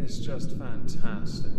is just fantastic.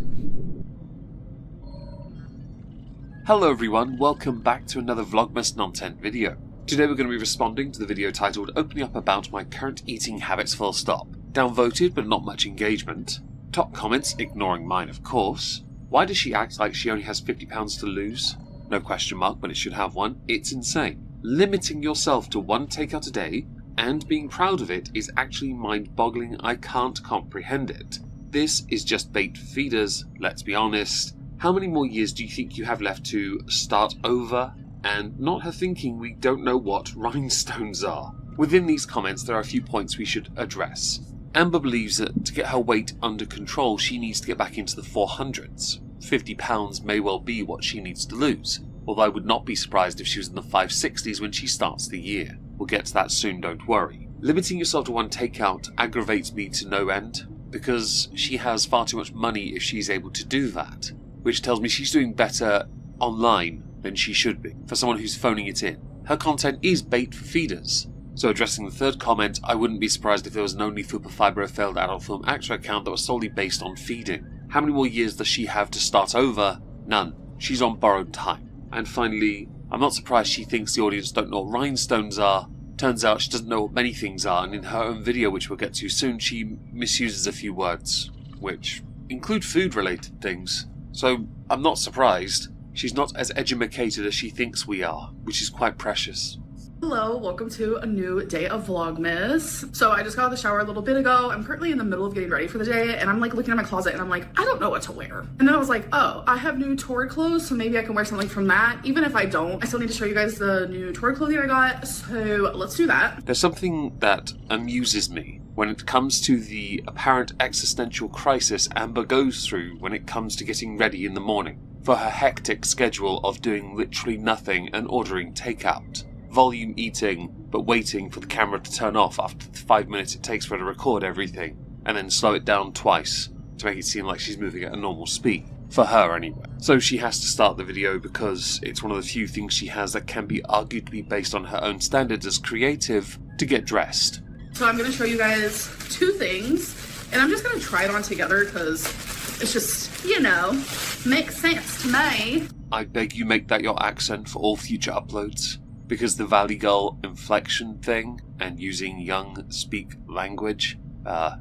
Hello everyone, welcome back to another Vlogmas content video. Today we're going to be responding to the video titled Opening Up About My Current Eating Habits Full Stop. Downvoted but not much engagement. Top comments, ignoring mine of course. Why does she act like she only has £50 to lose? No question mark, but it should have one. It's insane. Limiting yourself to one takeout a day and being proud of it is actually mind-boggling. I can't comprehend it. This is just bait for feeders, let's be honest. How many more years do you think you have left to start over and not her thinking we don't know what rhinestones are? Within these comments there are a few points we should address. Amber believes that to get her weight under control she needs to get back into the 400s. £50 may well be what she needs to lose, although I would not be surprised if she was in the 560s when she starts the year. We'll get to that soon, don't worry. Limiting yourself to one takeout aggravates me to no end, because she has far too much money if she's able to do that, which tells me she's doing better online than she should be, for someone who's phoning it in. Her content is bait for feeders. So addressing the third comment, I wouldn't be surprised if there was an only Fupa Fibro failed adult film actor account that was solely based on feeding. How many more years does she have to start over? None. She's on borrowed time. And finally, I'm not surprised she thinks the audience don't know what rhinestones are. Turns out she doesn't know what many things are, and in her own video, which we'll get to soon, she misuses a few words, which include food-related things. So I'm not surprised. She's not as edumacated as she thinks we are, which is quite precious. Hello, welcome to a new day of Vlogmas. So I just got out of the shower a little bit ago. I'm currently in the middle of getting ready for the day and I'm like looking at my closet and I'm like, I don't know what to wear. And then I was like, oh, I have new Torrid clothes, so maybe I can wear something from that. Even if I don't, I still need to show you guys the new Torrid clothing I got. So let's do that. There's something that amuses me when it comes to the apparent existential crisis Amber goes through when it comes to getting ready in the morning for her hectic schedule of doing literally nothing and ordering takeout. Volume eating, but waiting for the camera to turn off after the 5 minutes it takes for her to record everything, and then slow it down twice to make it seem like she's moving at a normal speed. For her, anyway. So she has to start the video because it's one of the few things she has that can be argued to be based on her own standards as creative to get dressed. So I'm going to show you guys two things, and I'm just going to try it on together because it's just, you know, makes sense to me. I beg you make that your accent for all future uploads. Because the Valley Girl inflection thing and using young speak language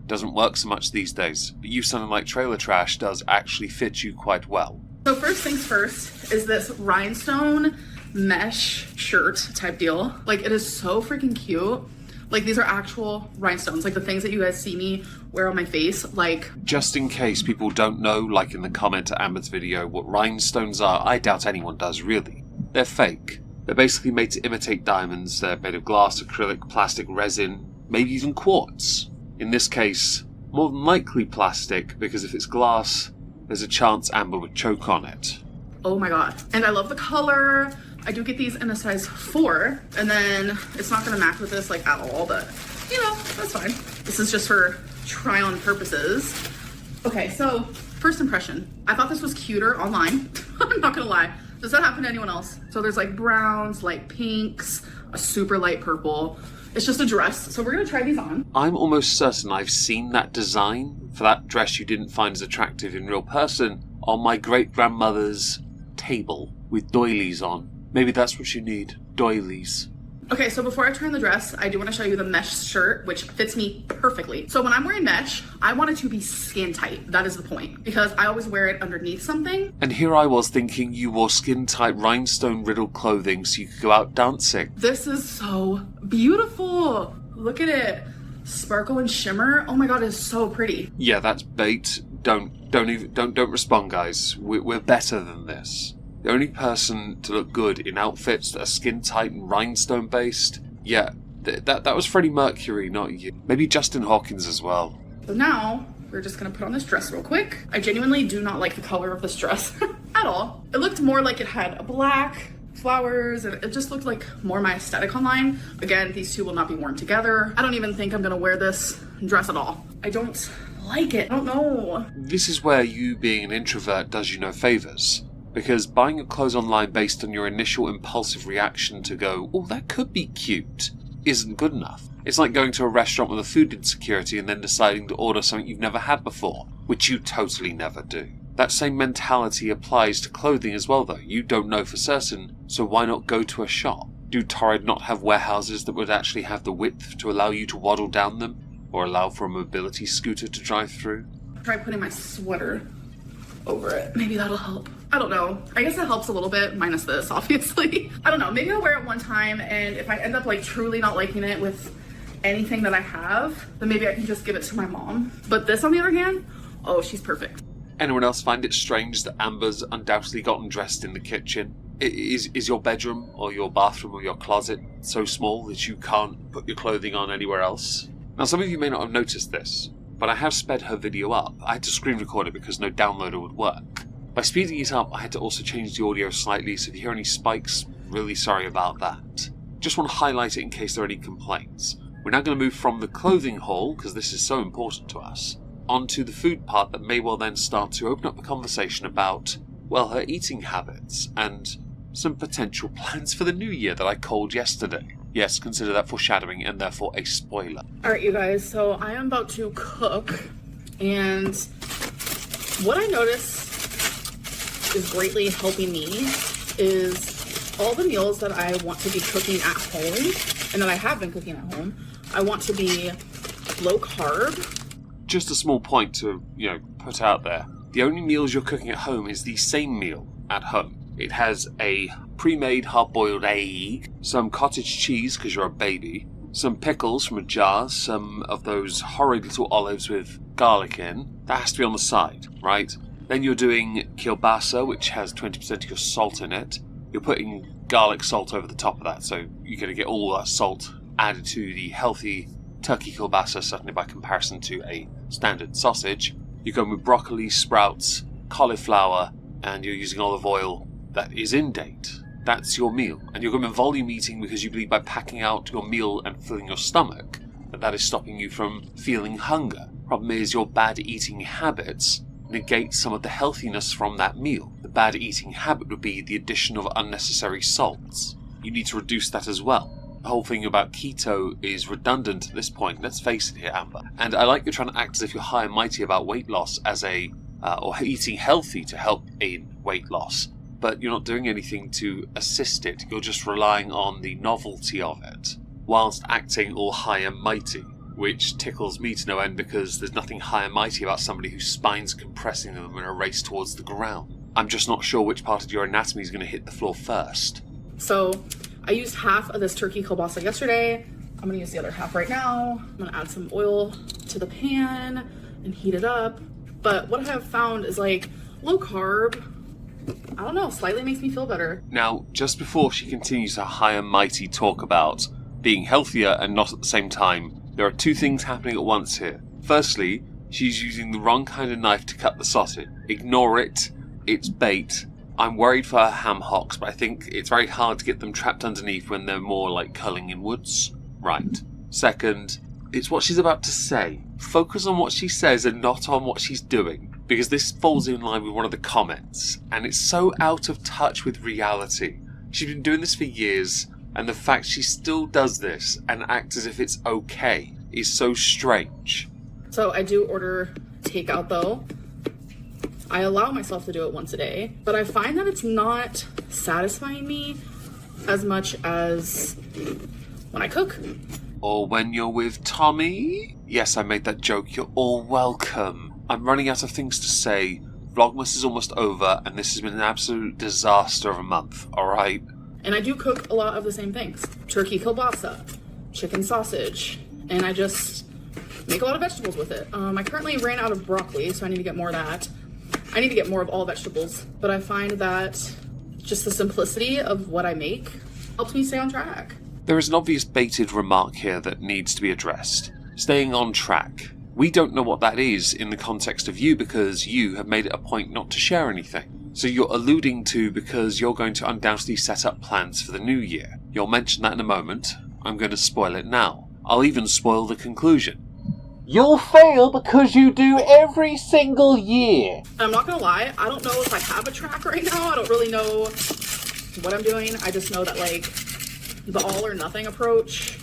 doesn't work so much these days. But you sounding like trailer trash does actually fit you quite well. So first things first is this rhinestone mesh shirt type deal. Like it is so freaking cute. Like these are actual rhinestones, like the things that you guys see me wear on my face. Like just in case people don't know, like in the comment to Amber's video, what rhinestones are, I doubt anyone does really. They're fake. They're basically made to imitate diamonds. They're made of glass, acrylic, plastic, resin, maybe even quartz. In this case, more than likely plastic, because if it's glass, there's a chance Amber would choke on it. Oh my god. And I love the color. I do get these in a size 4, and then it's not gonna match with this like at all, but you know, that's fine. This is just for try on purposes. Okay, so first impression. I thought this was cuter online. I'm not gonna lie. Does that happen to anyone else? So there's like browns, light pinks, a super light purple. It's just a dress, so we're gonna try these on. I'm almost certain I've seen that design for that dress you didn't find as attractive in real person on my great-grandmother's table with doilies on. Maybe that's what you need, doilies. Okay, so before I try on the dress, I do want to show you the mesh shirt, which fits me perfectly. So when I'm wearing mesh, I want it to be skin tight. That is the point, because I always wear it underneath something. And here I was thinking you wore skin tight rhinestone riddled clothing so you could go out dancing. This is so beautiful. Look at it. Sparkle and shimmer. Oh my god, it's so pretty. Yeah, that's bait. Don't respond, guys. We're better than this. The only person to look good in outfits that are skin tight and rhinestone based, yeah, that was Freddie Mercury, not you. Maybe Justin Hawkins as well. So now we're just gonna put on this dress real quick. I genuinely do not like the color of this dress at all. It looked more like it had a black, flowers, and it just looked like more my aesthetic online. Again, these two will not be worn together. I don't even think I'm gonna wear this dress at all. I don't like it. I don't know. This is where you being an introvert does you no favors. Because buying your clothes online based on your initial impulsive reaction to go, oh, that could be cute, isn't good enough. It's like going to a restaurant with a food insecurity and then deciding to order something you've never had before. which you totally never do. That same mentality applies to clothing as well though. You don't know for certain, so why not go to a shop? Do Torrid not have warehouses that would actually have the width to allow you to waddle down them? Or allow for a mobility scooter to drive through? Try putting my sweater over it. Maybe that'll help. I don't know. I guess it helps a little bit, minus this, obviously. I don't know. Maybe I'll wear it one time, and if I end up like truly not liking it with anything that I have, then maybe I can just give it to my mom. But this, on the other hand, oh, she's perfect. Anyone else find it strange that Amber's undoubtedly gotten dressed in the kitchen? Is your bedroom or your bathroom or your closet so small that you can't put your clothing on anywhere else? Now, some of you may not have noticed this, but I have sped her video up. I had to screen record it because no downloader would work. By speeding it up, I had to also change the audio slightly, so if you hear any spikes, really sorry about that. Just want to highlight it in case there are any complaints. We're now going to move from the clothing haul, because this is so important to us, onto the food part that may well then start to open up a conversation about, well, her eating habits and some potential plans for the new year that I called yesterday. Yes, consider that foreshadowing and therefore a spoiler. Alright, you guys, so I am about to cook, and what I noticed is greatly helping me is all the meals that I want to be cooking at home, and that I have been cooking at home, I want to be low carb. Just a small point to, put out there. The only meals you're cooking at home is the same meal at home. It has a pre-made hard-boiled egg, some cottage cheese because you're a baby, some pickles from a jar, some of those horrid little olives with garlic in. That has to be on the side, right? Then you're doing kielbasa, which has 20% of your salt in it. You're putting garlic salt over the top of that, so you're going to get all that salt added to the healthy turkey kielbasa, certainly by comparison to a standard sausage. You're going with broccoli, sprouts, cauliflower, and you're using olive oil that is in date. That's your meal. And you're going to be volume eating because you believe by packing out your meal and filling your stomach that is stopping you from feeling hunger. Problem is your bad eating habits negate some of the healthiness from that meal. The bad eating habit would be the addition of unnecessary salts. You need to reduce that as well. The whole thing about keto is redundant at this point. Let's face it here, Amber. And I like you're trying to act as if you're high and mighty about weight loss as or eating healthy to help in weight loss. But you're not doing anything to assist it. You're just relying on the novelty of it, whilst acting all high and mighty, which tickles me to no end because there's nothing high and mighty about somebody whose spine's compressing them in a race towards the ground. I'm just not sure which part of your anatomy is going to hit the floor first. So, I used half of this turkey kielbasa yesterday. I'm going to use the other half right now. I'm going to add some oil to the pan and heat it up. But what I have found is low carb, I don't know, slightly makes me feel better. Now, just before she continues her high and mighty talk about being healthier and not at the same time, there are two things happening at once here. Firstly, she's using the wrong kind of knife to cut the sausage. Ignore it, it's bait. I'm worried for her ham hocks, but I think it's very hard to get them trapped underneath when they're more like culling inwards. Right. Second, it's what she's about to say. Focus on what she says and not on what she's doing, because this falls in line with one of the comments, and it's so out of touch with reality. She's been doing this for years, and the fact she still does this and acts as if it's okay is so strange. So I do order takeout though. I allow myself to do it once a day, but I find that it's not satisfying me as much as when I cook. Or when you're with Tommy? Yes, I made that joke. You're all welcome. I'm running out of things to say. Vlogmas is almost over, and this has been an absolute disaster of a month, alright? And I do cook a lot of the same things. Turkey kielbasa, chicken sausage, and I just make a lot of vegetables with it. I currently ran out of broccoli, so I need to get more of that. I need to get more of all vegetables, but I find that just the simplicity of what I make helps me stay on track. There is an obvious baited remark here that needs to be addressed. Staying on track. We don't know what that is in the context of you because you have made it a point not to share anything. So you're alluding to because you're going to undoubtedly set up plans for the new year. You'll mention that in a moment. I'm going to spoil it now. I'll even spoil the conclusion. You'll fail because you do every single year. I'm not gonna lie, I don't know if I have a track right now. I don't really know what I'm doing. I just know that the all or nothing approach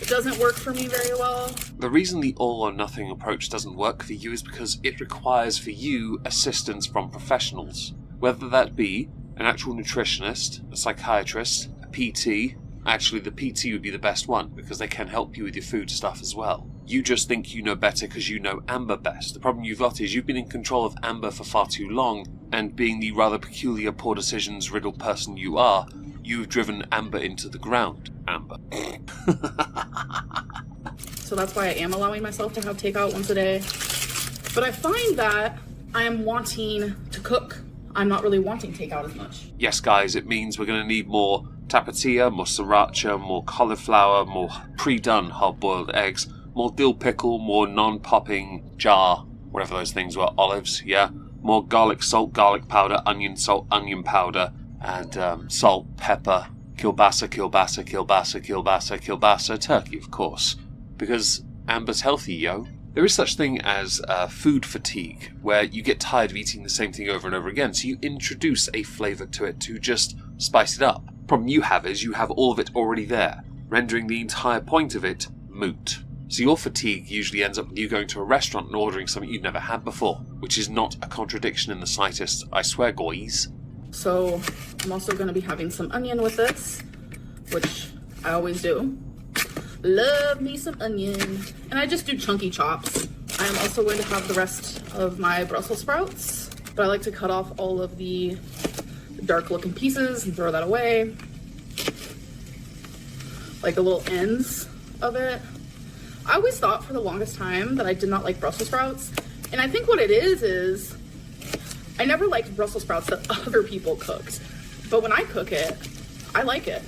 It doesn't work for me very well. The reason the all or nothing approach doesn't work for you is because it requires for you assistance from professionals, whether that be an actual nutritionist, a psychiatrist, a PT. Actually, the PT would be the best one because they can help you with your food stuff as well. You just think you know better because you know Amber best. The problem you've got is you've been in control of Amber for far too long, and being the rather peculiar poor decisions riddled person you are, you've driven Amber into the ground. Amber. So that's why I am allowing myself to have takeout once a day. But I find that I am wanting to cook. I'm not really wanting takeout as much. Yes, guys, it means we're going to need more tapatio, more sriracha, more cauliflower, more pre-done hard-boiled eggs, more dill pickle, more non-popping jar, whatever those things were, olives, yeah? More garlic salt, garlic powder, onion salt, onion powder, and salt, pepper, kielbasa, kielbasa, kielbasa, kielbasa, kielbasa, turkey, of course. Because Amber's healthy, yo. There is such thing as food fatigue, where you get tired of eating the same thing over and over again, so you introduce a flavour to it to just spice it up. Problem you have is you have all of it already there, rendering the entire point of it moot. So your fatigue usually ends up with you going to a restaurant and ordering something you've never had before, which is not a contradiction in the slightest, I swear, guys. So I'm also going to be having some onion with this, which I always do. Love me some onion. And I just do chunky chops. I am also going to have the rest of my Brussels sprouts, but I like to cut off all of the dark looking pieces and throw that away. Like the little ends of it. I always thought for the longest time that I did not like Brussels sprouts. And I think what it is I never liked Brussels sprouts that other people cooked. But when I cook it, I like it.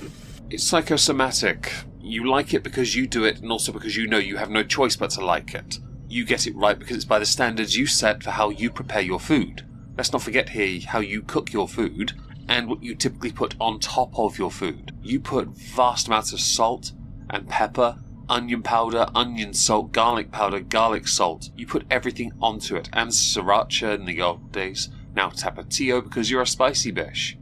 It's psychosomatic. You like it because you do it, and also because you know you have no choice but to like it. You get it right because it's by the standards you set for how you prepare your food. Let's not forget here how you cook your food, and what you typically put on top of your food. You put vast amounts of salt and pepper, onion powder, onion salt, garlic powder, garlic salt. You put everything onto it, and sriracha in the old days. Now tapatio because you're a spicy bish.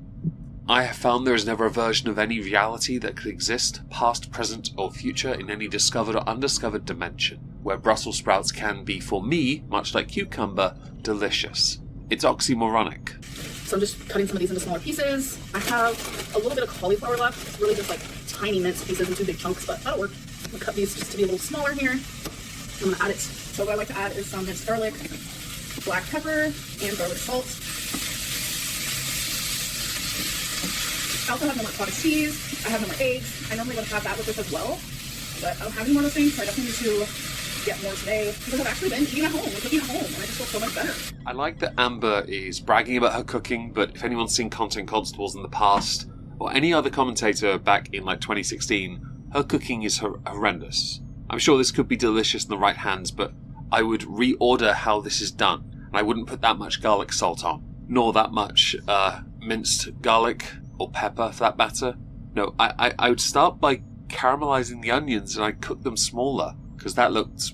I have found there is never a version of any reality that could exist, past, present, or future, in any discovered or undiscovered dimension, where Brussels sprouts can be, for me, much like cucumber, delicious. It's oxymoronic. So I'm just cutting some of these into smaller pieces. I have a little bit of cauliflower left. It's really just like tiny minced pieces into big chunks, but that'll work. I'm gonna cut these just to be a little smaller here. I'm gonna add it. So what I like to add is some minced garlic, black pepper, and garlic salt. I also have no more cottage cheese. I have no more eggs. I normally would have that with this as well, but I don't have any more of those things, so I definitely need to get more today because I've actually been eating at home, cooking at home, and I just feel so much better. I like that Amber is bragging about her cooking, but if anyone's seen Content Constables in the past, or any other commentator back in like 2016, her cooking is horrendous. I'm sure this could be delicious in the right hands, but I would reorder how this is done, and I wouldn't put that much garlic salt on, nor that much minced garlic or pepper for that matter. No, I would start by caramelizing the onions and I'd cook them smaller, because that looked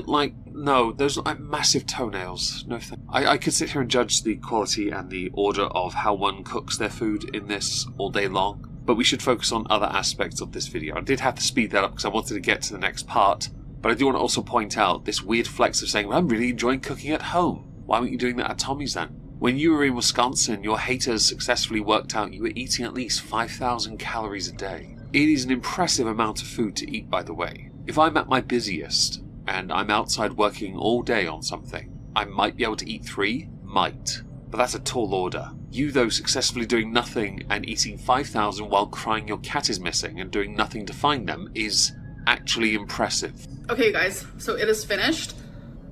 like, no, those look like massive toenails. No thanks. I could sit here and judge the quality and the order of how one cooks their food in this all day long, but we should focus on other aspects of this video. I did have to speed that up because I wanted to get to the next part, but I do want to also point out this weird flex of saying, well, I'm really enjoying cooking at home. Why weren't you doing that at Tommy's then? When you were in Wisconsin, your haters successfully worked out you were eating at least 5,000 calories a day. It is an impressive amount of food to eat, by the way. If I'm at my busiest, and I'm outside working all day on something, I might be able to eat 3, might. But that's a tall order. You, though, successfully doing nothing and eating 5,000 while crying your cat is missing and doing nothing to find them is actually impressive. Okay, guys, so it is finished,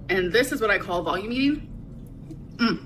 and this is what I call volume eating.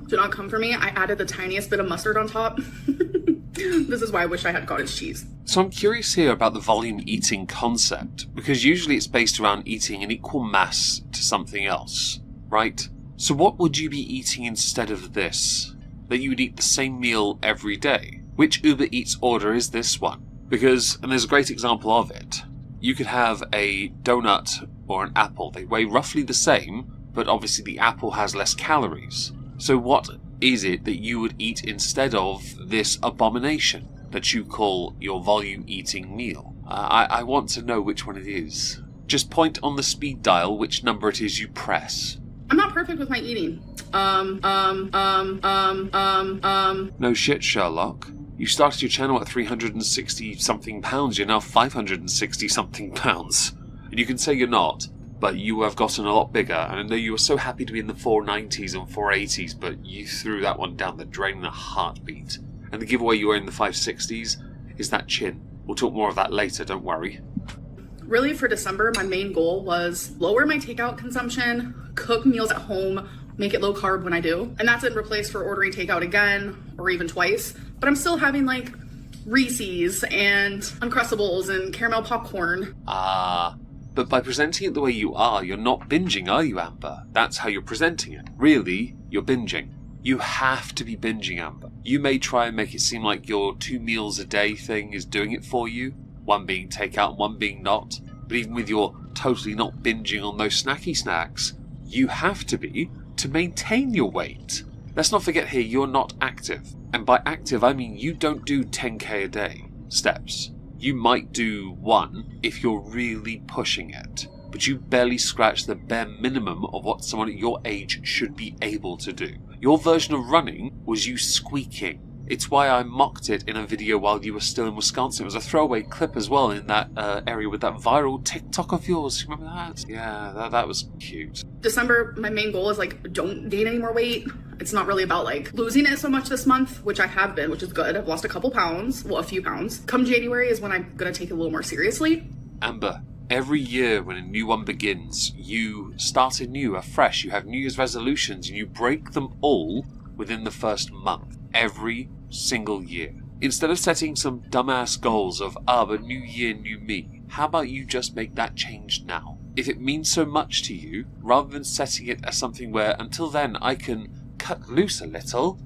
Do not come for me. I added the tiniest bit of mustard on top. This is why I wish I had cottage cheese. So I'm curious here about the volume eating concept, because usually it's based around eating an equal mass to something else, right? So what would you be eating instead of this? That you would eat the same meal every day? Which Uber Eats order is this one? Because, and there's a great example of it, you could have a donut or an apple. They weigh roughly the same, but obviously the apple has less calories. So what is it that you would eat instead of this abomination that you call your volume eating meal? I want to know which one it is. Just point on the speed dial which number it is you press. I'm not perfect with my eating. No shit, Sherlock. You started your channel at 360 something pounds, you're now 560 something pounds. And you can say you're not, but you have gotten a lot bigger, and I know you were so happy to be in the 490s and 480s, but you threw that one down the drain in a heartbeat. And the giveaway you were in the 560s is that chin. We'll talk more of that later, don't worry. Really, for December, my main goal was lower my takeout consumption, cook meals at home, make it low carb when I do. And that's in replace for ordering takeout again, or even twice. But I'm still having like Reese's and Uncrustables and caramel popcorn. But by presenting it the way you are, you're not binging, are you, Amber? That's how you're presenting it. Really, you're binging. You have to be binging, Amber. You may try and make it seem like your 2 meals a day thing is doing it for you, one being takeout and one being not. But even with your totally not binging on those snacky snacks, you have to be to maintain your weight. Let's not forget here, you're not active. And by active, I mean you don't do 10k a day steps. You might do 1 if you're really pushing it, but you barely scratch the bare minimum of what someone at your age should be able to do. Your version of running was you squeaking. It's why I mocked it in a video while you were still in Wisconsin. It was a throwaway clip as well in that area with that viral TikTok of yours. Remember that? Yeah, that was cute. December, my main goal is like, don't gain any more weight. It's not really about like losing it so much this month, which I have been, which is good. I've lost a couple pounds, well, a few pounds. Come January is when I'm gonna take it a little more seriously. Amber, every year when a new one begins, you start anew, afresh. You have New Year's resolutions and you break them all within the first month. Every single year. Instead of setting some dumbass goals of, but new year, new me, how about you just make that change now? If it means so much to you, rather than setting it as something where, until then, I can cut loose a little,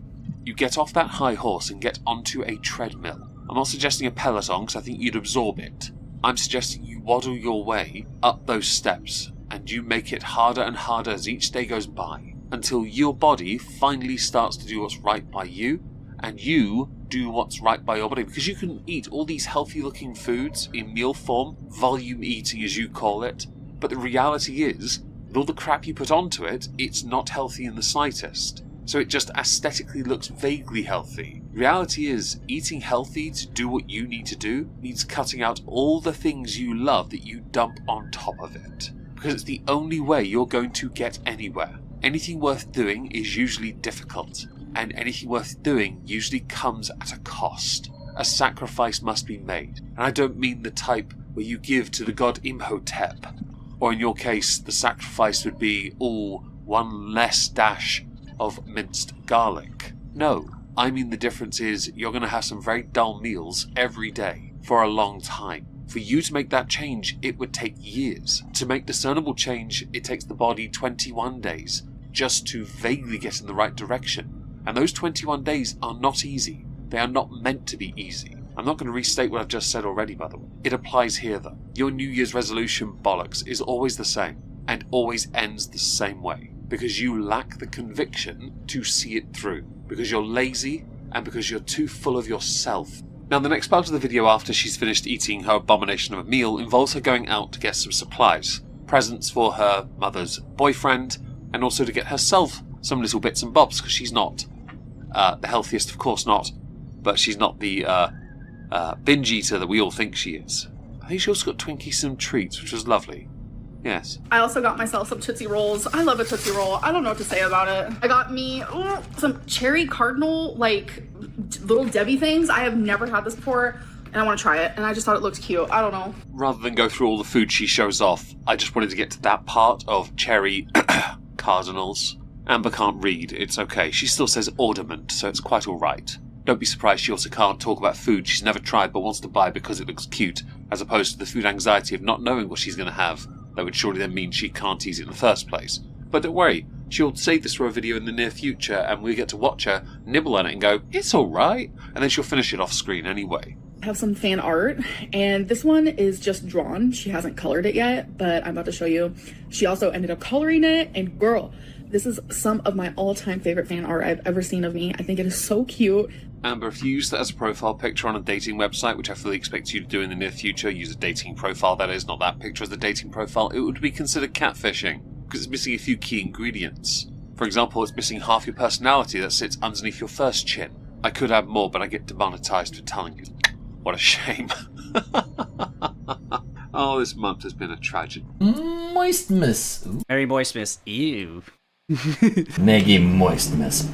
you get off that high horse and get onto a treadmill. I'm not suggesting a Peloton because I think you'd absorb it. I'm suggesting you waddle your way up those steps and you make it harder and harder as each day goes by, until your body finally starts to do what's right by you, and you do what's right by your body. Because you can eat all these healthy looking foods in meal form, volume eating as you call it, but the reality is, with all the crap you put onto it, it's not healthy in the slightest. So it just aesthetically looks vaguely healthy. Reality is, eating healthy to do what you need to do means cutting out all the things you love that you dump on top of it. Because it's the only way you're going to get anywhere. Anything worth doing is usually difficult, and anything worth doing usually comes at a cost. A sacrifice must be made, and I don't mean the type where you give to the god Imhotep, or in your case the sacrifice would be all 1 less dash of minced garlic. No, I mean the difference is you're going to have some very dull meals every day for a long time. For you to make that change, it would take years. To make discernible change, it takes the body 21 days just to vaguely get in the right direction. And those 21 days are not easy. They are not meant to be easy. I'm not going to restate what I've just said already, by the way. It applies here, though. Your New Year's resolution bollocks is always the same, and always ends the same way. Because you lack the conviction to see it through. Because you're lazy, and because you're too full of yourself. Now, the next part of the video after she's finished eating her abomination of a meal involves her going out to get some supplies. Presents for her mother's boyfriend, and also to get herself some little bits and bobs, because she's not the healthiest, of course not, but she's not the binge eater that we all think she is. I think she also got Twinkie some treats, which was lovely. Yes. I also got myself some Tootsie Rolls. I love a Tootsie Roll. I don't know what to say about it. I got me some Cherry Cardinal, like, little Debbie things. I have never had this before, and I want to try it, and I just thought it looked cute. I don't know. Rather than go through all the food she shows off, I just wanted to get to that part of Cherry Cardinals. Amber can't read. It's okay. She still says ornament, so it's quite alright. Don't be surprised she also can't talk about food she's never tried but wants to buy because it looks cute, as opposed to the food anxiety of not knowing what she's going to have. That would surely then mean she can't eat it in the first place. But don't worry, she'll save this for a video in the near future and we'll get to watch her nibble on it and go, it's alright, and then she'll finish it off screen anyway. I have some fan art, and this one is just drawn. She hasn't colored it yet, but I'm about to show you. She also ended up coloring it, and girl, This is some of my all-time favorite fan art I've ever seen of me. I think it is so cute. Amber, if you use that as a profile picture on a dating website, which I fully expect you to do in the near future, use a dating profile, that is, not that picture as the dating profile, it would be considered catfishing, because it's missing a few key ingredients. For example, it's missing half your personality that sits underneath your first chin. I could add more, but I get demonetized for telling you. What a shame. Oh, this month has been a tragedy. Moistmas. Very moist, miss. Ew. Meggy Moistmas.